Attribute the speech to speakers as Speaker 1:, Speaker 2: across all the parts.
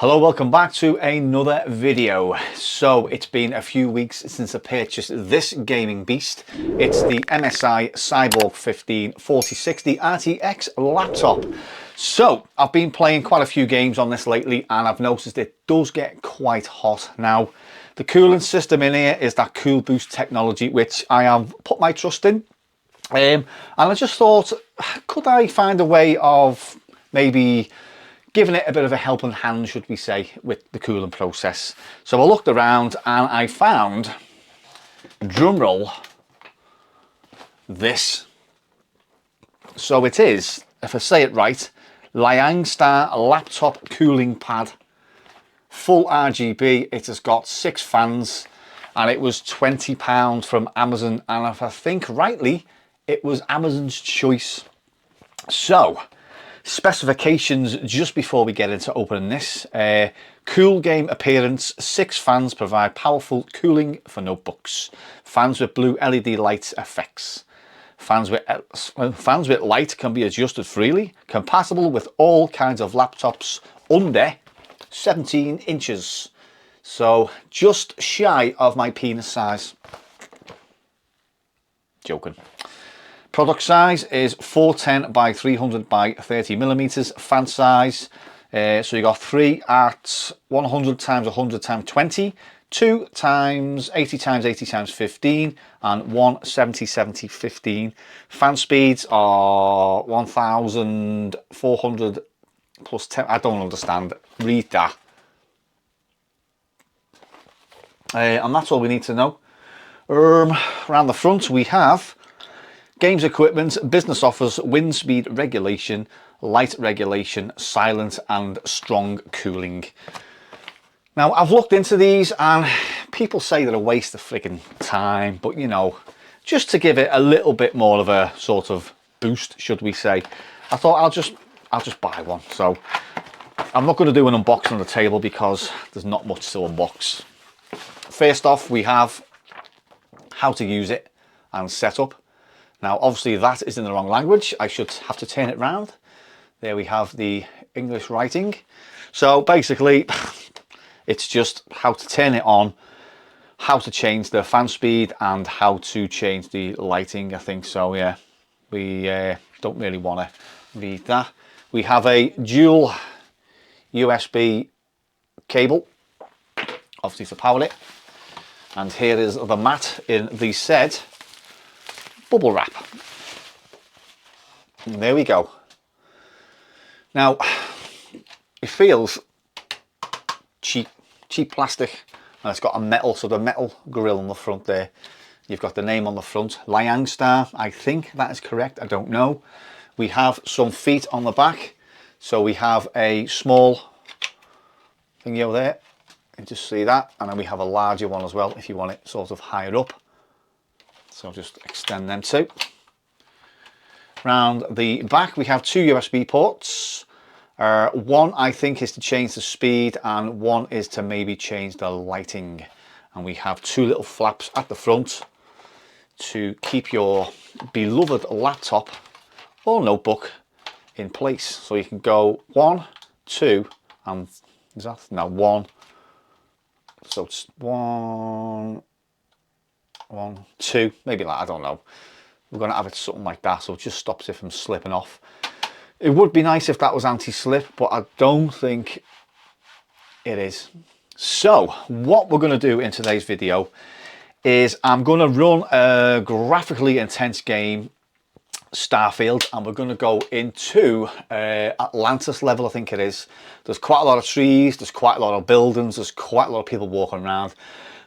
Speaker 1: Hello, welcome back to another video. So it's been a few weeks since I purchased this gaming beast. It's the MSI Cyborg 15 4060 RTX laptop. So I've been playing quite a few games on this lately and I've noticed it does get quite hot. Now the cooling system in here is that Cool Boost technology, which I have put my trust in. And I just thought, could I find a way of maybe giving it a bit of a helping hand, should we say, with the cooling process. So I looked around and I found, drumroll, this. So it is, if I say it right, Liangstar laptop cooling pad, full RGB. It has got 6 fans and it was £20 from Amazon, and if I think rightly, it was Amazon's choice. So specifications just before we get into opening this. Cool game appearance, 6 fans provide powerful cooling for notebooks. Fans with blue LED lights effects. Fans with light can be adjusted freely. Compatible with all kinds of laptops under 17 inches. So just shy of my penis size. Joking. Product size is 410 by 300 by 30 millimeters. Fan size, so you got 3 at 100 times 100 times 20, 2 times 80 times 80 times 15, and 1 70 70 15. Fan speeds are 1400 plus 10. I don't understand. Read that. And that's all we need to know. Around the front we have games equipment, business offers, wind speed regulation, light regulation, silent and strong cooling. Now I've looked into these and people say they're a waste of friggin' time, but you know, just to give it a little bit more of a sort of boost, should we say, I thought I'll just buy one. So I'm not going to do an unboxing on the table because there's not much to unbox. First off, we have how to use it and set up. Now obviously that is in the wrong language. I should have to turn it round. There we have the English writing. So basically it's just how to turn it on, how to change the fan speed, and how to change the lighting, I think. So yeah, we don't really want to read that. We have a dual USB cable, obviously to power it. And here is the mat in the said bubble wrap. And there we go. Now it feels cheap plastic, and it's got a metal, so the metal grill on the front there. You've got the name on the front, Liangstar, I think that is correct, I don't know. We have some feet on the back, so we have a small thingy over there, you can just see that, and then we have a larger one as well if you want it sort of higher up. So just extend them too. Round the back we have 2 USB ports. One I think is to change the speed and one is to maybe change the lighting. And we have 2 little flaps at the front to keep your beloved laptop or notebook in place. So you can go 1, 2, and is that now 1? So it's 1, 2, maybe like, I don't know. We're going to have it something like that, so it just stops it from slipping off. It would be nice if that was anti-slip, but I don't think it is. So what we're going to do in today's video is I'm going to run a graphically intense game, Starfield, and we're going to go into Atlantis level, I think it is. There's quite a lot of trees, there's quite a lot of buildings, there's quite a lot of people walking around.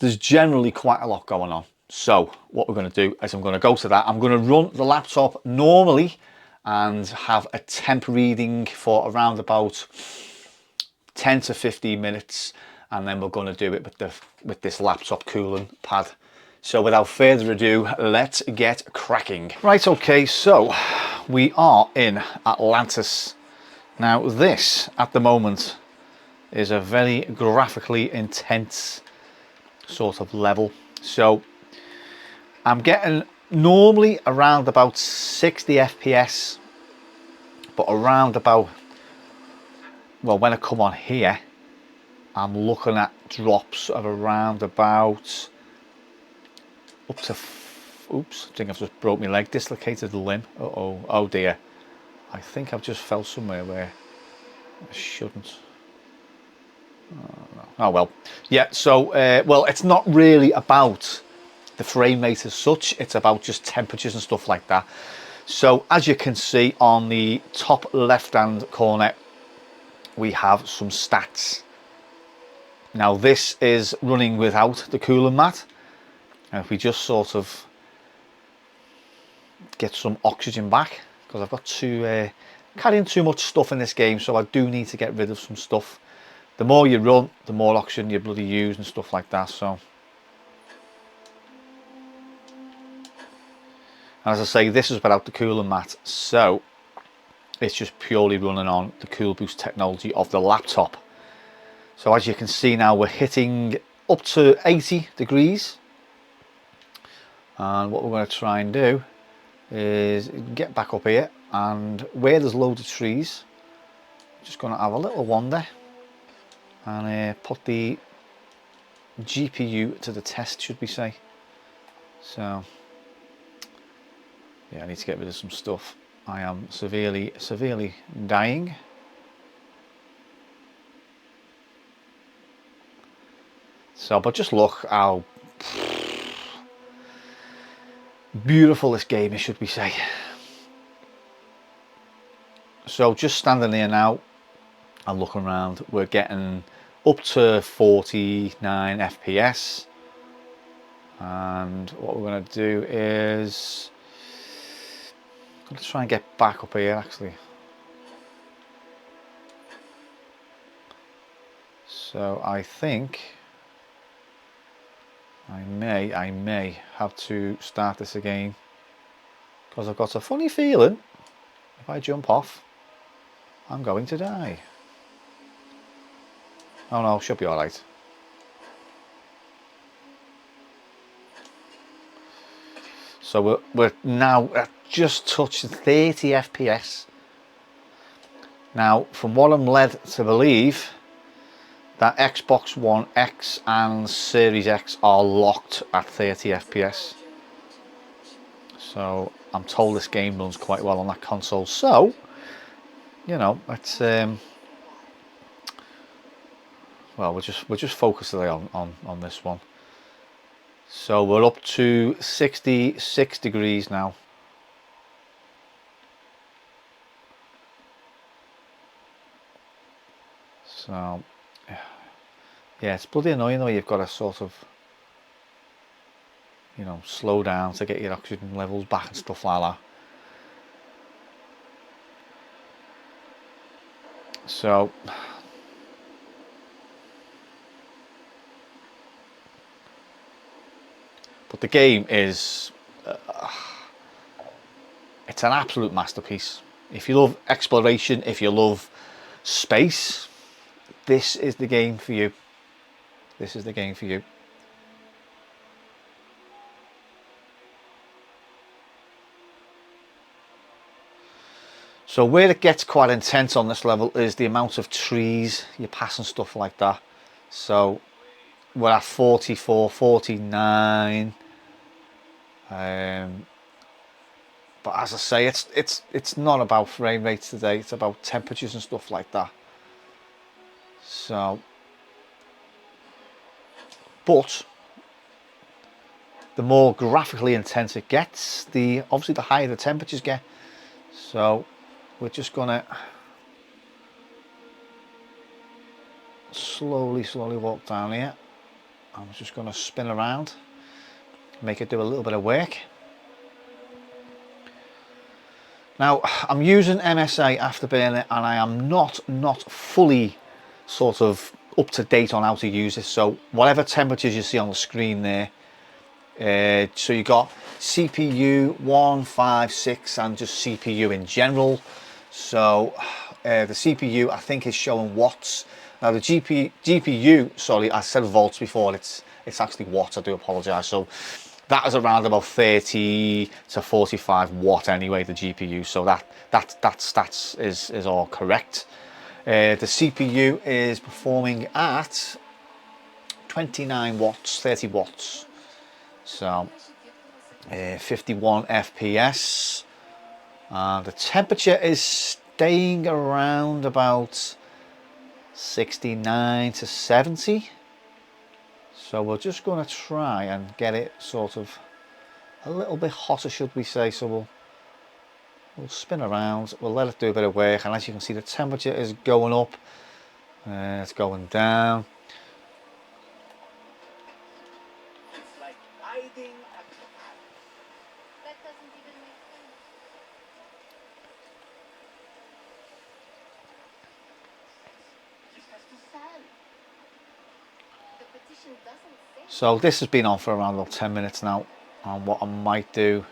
Speaker 1: There's generally quite a lot going on. So what we're going to do is I'm going to go to that. I'm going to run the laptop normally and have a temp reading for around about 10 to 15 minutes, and then we're going to do it with this laptop cooling pad. So without further ado, let's get cracking. Right, okay, so we are in Atlantis. Now this at the moment is a very graphically intense sort of level. So I'm getting normally around about 60 FPS, but around about, well, when I come on here I'm looking at drops of around about up to, oops, I think I've just broke my leg, dislocated the limb. Oh dear. I think I've just fell somewhere where I shouldn't. Oh well. Yeah, so, well, it's not really about the frame rate as such, it's about just temperatures and stuff like that. So as you can see on the top left hand corner, we have some stats. Now this is running without the cooling mat, and if we just sort of get some oxygen back, because I've got to carrying too much stuff in this game, so I do need to get rid of some stuff. The more you run, the more oxygen you bloody use and stuff like that. So as I say, this is without the cooling mat, so it's just purely running on the Cool Boost technology of the laptop. So as you can see now, we're hitting up to 80 degrees. And what we're going to try and do is get back up here, and where there's loads of trees, just going to have a little wander and put the GPU to the test, should we say. So yeah, I need to get rid of some stuff. I am severely dying. So, but just look how beautiful this game is, should we say. So just standing there now and looking around, we're getting up to 49 FPS. And what we're going to do is, let's try and get back up here actually. So I think I may have to start this again, because I've got a funny feeling if I jump off, I'm going to die. Oh no, should be alright. So we're now at just touched 30 FPS. Now, from what I'm led to believe, that Xbox One X and Series X are locked at 30 FPS. So I'm told this game runs quite well on that console. So, you know, it's well, we're just focused today on this one. So we're up to 66 degrees now. So yeah, it's bloody annoying though. You've got to sort of, you know, slow down to get your oxygen levels back and stuff like that. So but the game is it's an absolute masterpiece. If you love exploration, if you love space, this is the game for you. This is the game for you. So where it gets quite intense on this level is the amount of trees you pass and stuff like that. So we're at 44, 49. But as I say, it's not about frame rates today. It's about temperatures and stuff like that. So, but the more graphically intense it gets, obviously the higher the temperatures get. So we're just gonna slowly walk down here. I'm just gonna spin around, make it do a little bit of work. Now I'm using MSA Afterburner, and I am not fully sort of up to date on how to use this. So whatever temperatures you see on the screen there, so you got CPU 1, 5, 6, and just CPU in general. So the CPU I think is showing watts. Now the GPU, sorry, I said volts before. It's actually watts. I do apologise. So that is around about 30 to 45 watt anyway, the GPU. So that stats is all correct. The CPU is performing at 29 watts, 30 watts. So 51 FPS. The temperature is staying around about 69 to 70. So we're just going to try and get it sort of a little bit hotter, should we say. So we'll spin around, we'll let it do a bit of work, and as you can see the temperature is going up, it's going down.
Speaker 2: It's like hiding a cat.
Speaker 3: That doesn't even make sense.
Speaker 2: This has to sell.
Speaker 3: The petition doesn't say.
Speaker 1: So this has been on for around about 10 minutes now, and what I might do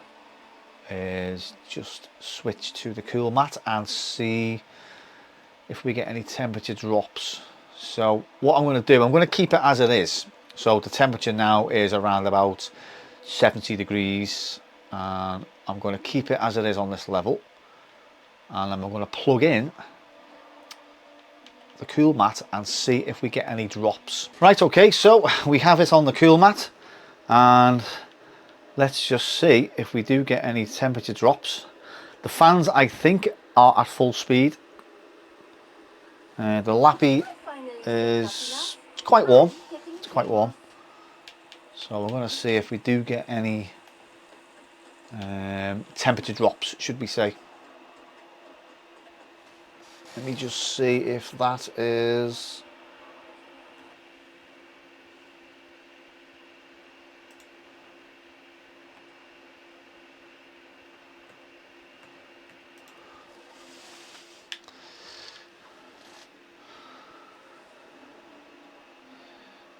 Speaker 1: is just switch to the cool mat and see if we get any temperature drops. So what I'm going to do, I'm going to keep it as it is. So the temperature now is around about 70 degrees, and I'm going to keep it as it is on this level, and then I'm going to plug in the cool mat and see if we get any drops. Right, okay, so we have it on the cool mat, and let's just see if we do get any temperature drops. The fans, I think, are at full speed. The lappy is quite warm. It's quite warm. So we're going to see if we do get any temperature drops, should we say. Let me just see if that is...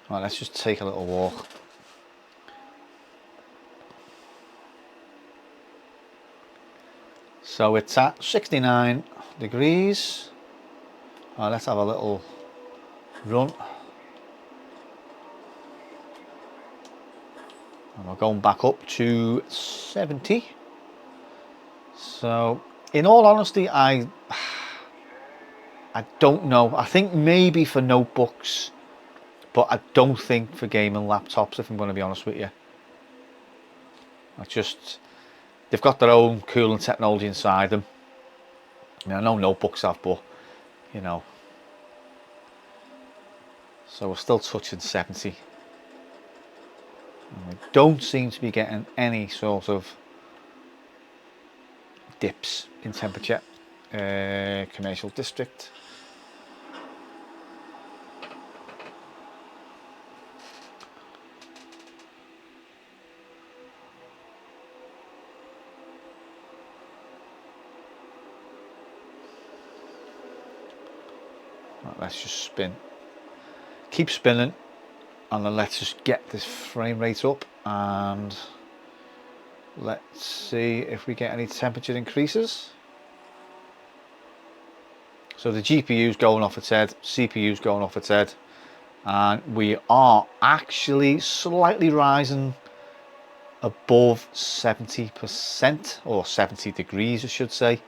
Speaker 1: Right, let's just take a little walk. So it's at 69 degrees. Let's have a little run. And we're going back up to 70. So in all honesty, I don't know. I think maybe for notebooks, but I don't think for gaming laptops, if I'm going to be honest with you. They've got their own cooling technology inside them. I mean, I know notebooks have, but you know. So we're still touching 70. And we don't seem to be getting any sort of dips in temperature. Commercial district. Right, let's just spin. Keep spinning, and then let's just get this frame rate up, and let's see if we get any temperature increases. So the GPU's going off its head, CPU's going off its head, and we are actually slightly rising above 70%, or 70 degrees I should say.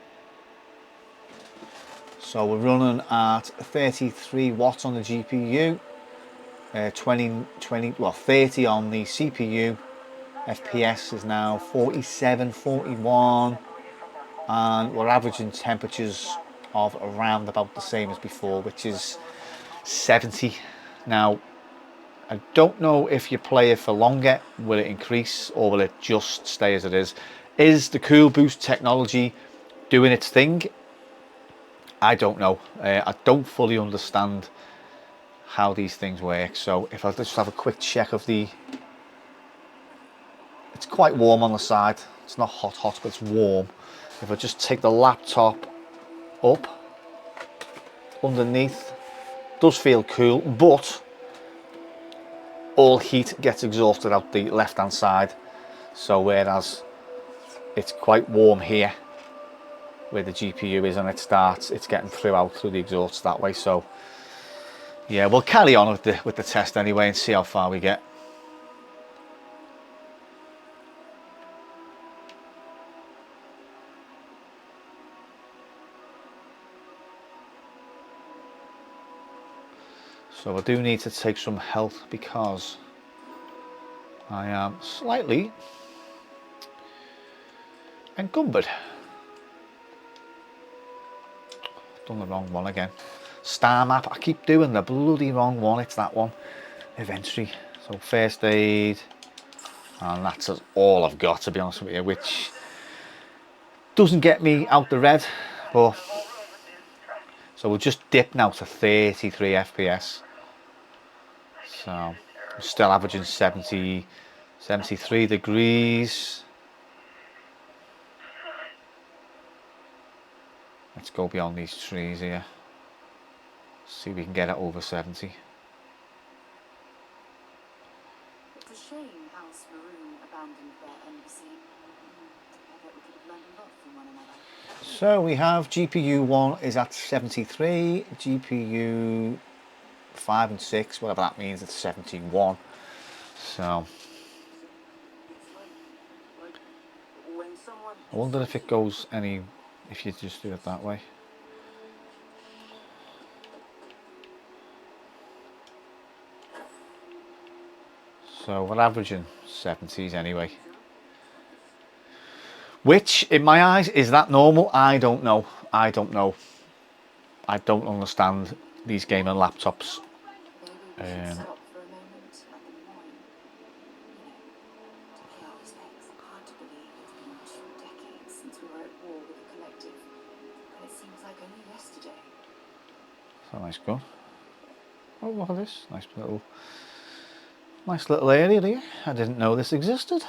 Speaker 1: So we're running at 33 watts on the GPU, 30 on the CPU. FPS is now 47, 41, and we're averaging temperatures of around about the same as before, which is 70. Now, I don't know if you play it for longer, will it increase or will it just stay as it is? Is the Cool Boost technology doing its thing? I don't know. I don't fully understand how these things work. So if I just have a quick check of the... It's quite warm on the side. It's not hot, but it's warm. If I just take the laptop up underneath, it does feel cool, but all heat gets exhausted out the left hand side. So whereas it's quite warm here where the GPU is and it starts, it's getting through the exhaust that way. So yeah, we'll carry on with the test anyway and see how far we get. So I do need to take some health because I am slightly encumbered. Done the wrong one again. Star map, I keep doing the bloody wrong one. It's that one. Inventory. So first aid. And that's all I've got, to be honest with you, which doesn't get me out the red. But so we'll just dip now to 33 FPS. So we're still averaging 73 degrees. Let's go beyond these trees here. See if we can get it over 70.
Speaker 4: It's a shame House Maroon abandoned their embassy. I bet we could have learned a lot from one another.
Speaker 1: So we have GPU 1 is at 73, GPU 5 and 6, whatever that means, it's 71. So
Speaker 4: When someone
Speaker 1: I wonder if it goes any, if you just do it that way. So we're averaging 70s anyway. Which, in my eyes, is that normal? I don't know. I don't know. I don't understand these gaming laptops.
Speaker 4: maybe we should stop for a moment, let them whine. To pay our respects. Hard to believe it's been 2 decades since we were at war with the collective. And it seems like only yesterday.
Speaker 1: That's a nice gun. Oh, look at this. Nice little area there. I didn't know this existed.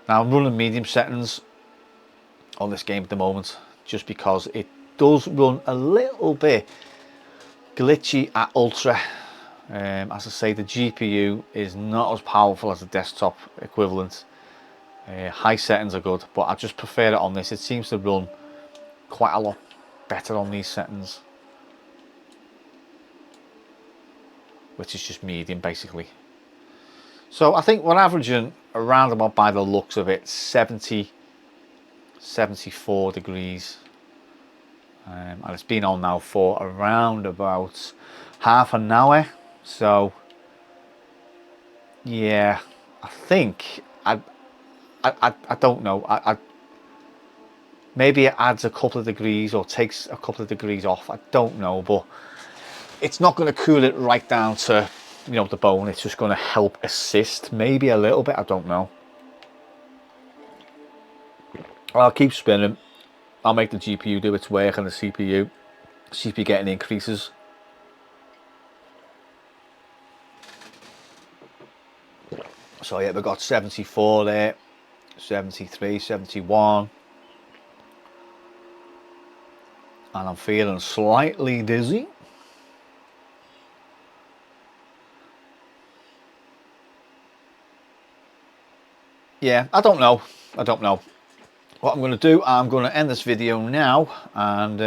Speaker 1: Now I'm running medium settings on this game at the moment, just because it does run a little bit glitchy at ultra. As I say, the GPU is not as powerful as the desktop equivalent. High settings are good, but I just prefer it on this. It seems to run quite a lot better on these settings, which is just medium basically. So I think we're averaging around about, by the looks of it, 74 degrees. And it's been on now for around about half an hour. So yeah, I think I don't know. Maybe it adds a couple of degrees or takes a couple of degrees off. I don't know, but it's not going to cool it right down to, you know, the bone. It's just going to help assist, maybe a little bit. I don't know. I'll keep spinning. I'll make the GPU do its work and the CPU. See if you get any increases. So yeah, we've got 74 there, 73, 71. And I'm feeling slightly dizzy. Yeah, I don't know. What I'm going to do, I'm going to end this video now, and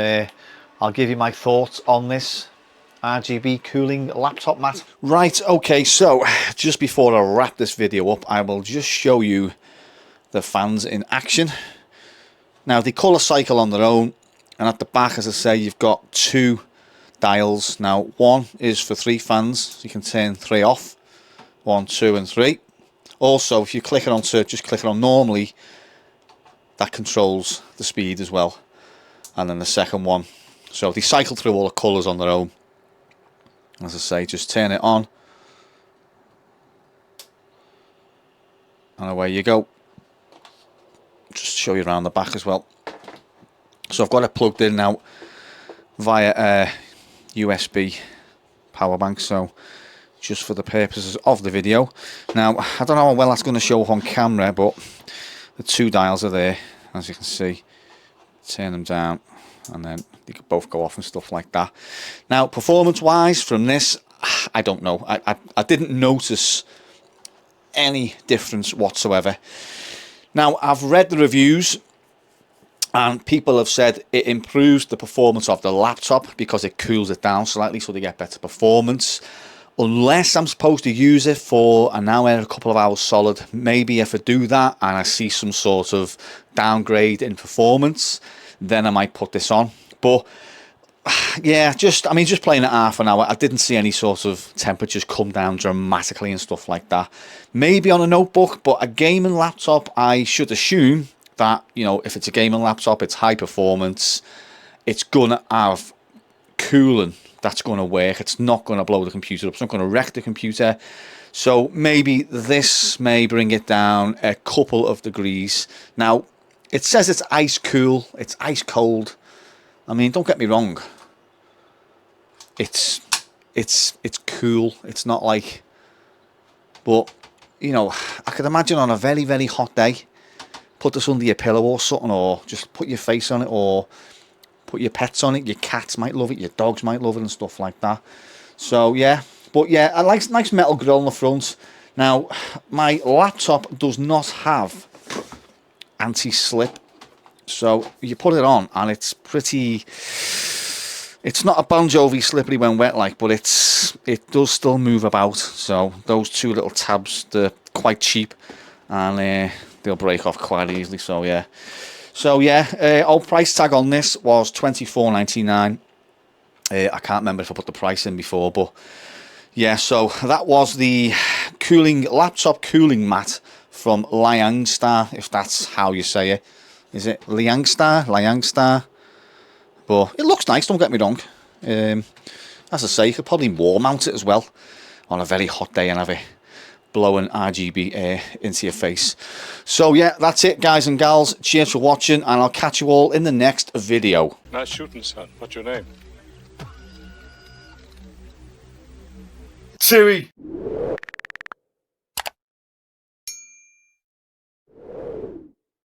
Speaker 1: I'll give you my thoughts on this RGB cooling laptop mat. Right, okay, so just before I wrap this video up, I will just show you the fans in action. Now, they colour cycle on their own, and at the back, as I say, you've got 2 dials. Now, one is for 3 fans, so you can turn 3 off. 1, 2 and 3. Also, if you click it onto, just click it on normally, that controls the speed as well. And then the second one, so they cycle through all the colours on their own. As I say, just turn it on, and away you go. Just show you around the back as well. So I've got it plugged in now via a USB power bank, so just for the purposes of the video. Now, I don't know how well that's going to show up on camera, but the 2 dials are there, as you can see. Turn them down, and then they could both go off and stuff like that. Now, performance wise from this, I don't know. I didn't notice any difference whatsoever. Now, I've read the reviews, and people have said it improves the performance of the laptop because it cools it down slightly, so they get better performance. Unless I'm supposed to use it for an hour, a couple of hours solid, maybe if I do that and I see some sort of downgrade in performance, then I might put this on. But yeah, just playing it half an hour. I didn't see any sort of temperatures come down dramatically and stuff like that. Maybe on a notebook, but a gaming laptop, I should assume that, you know, if it's a gaming laptop, it's high performance. It's gonna have cooling that's going to work. It's not going to blow the computer up. It's not going to wreck the computer. So maybe this may bring it down a couple of degrees. Now, it says it's ice cool. It's ice cold. I mean, don't get me wrong. It's cool. It's not like, but you know, I could imagine on a very, very hot day, put this under your pillow or something, or just put your face on it, or put your pets on it. Your cats might love it, your dogs might love it, and stuff like that. So yeah, but yeah, I like nice metal grill on the front. Now, my laptop does not have anti-slip, so you put it on and it's pretty. It's not a Bon Jovi slippery when wet like, but it does still move about. So those two little tabs, they're quite cheap, and they'll break off quite easily. So yeah. Old price tag on this was $24.99. I can't remember if I put the price in before, but yeah, so that was the laptop cooling mat from Liangstar, if that's how you say it. Is it Liangstar? Liangstar? But it looks nice, don't get me wrong. As I say, you could probably wall mount it as well on a very hot day and have it blowing RGB air into your face. So yeah, that's it, guys and gals. Cheers for watching, and I'll catch you all in the next video.
Speaker 5: Nice shooting, son. What's your name?
Speaker 1: Siri.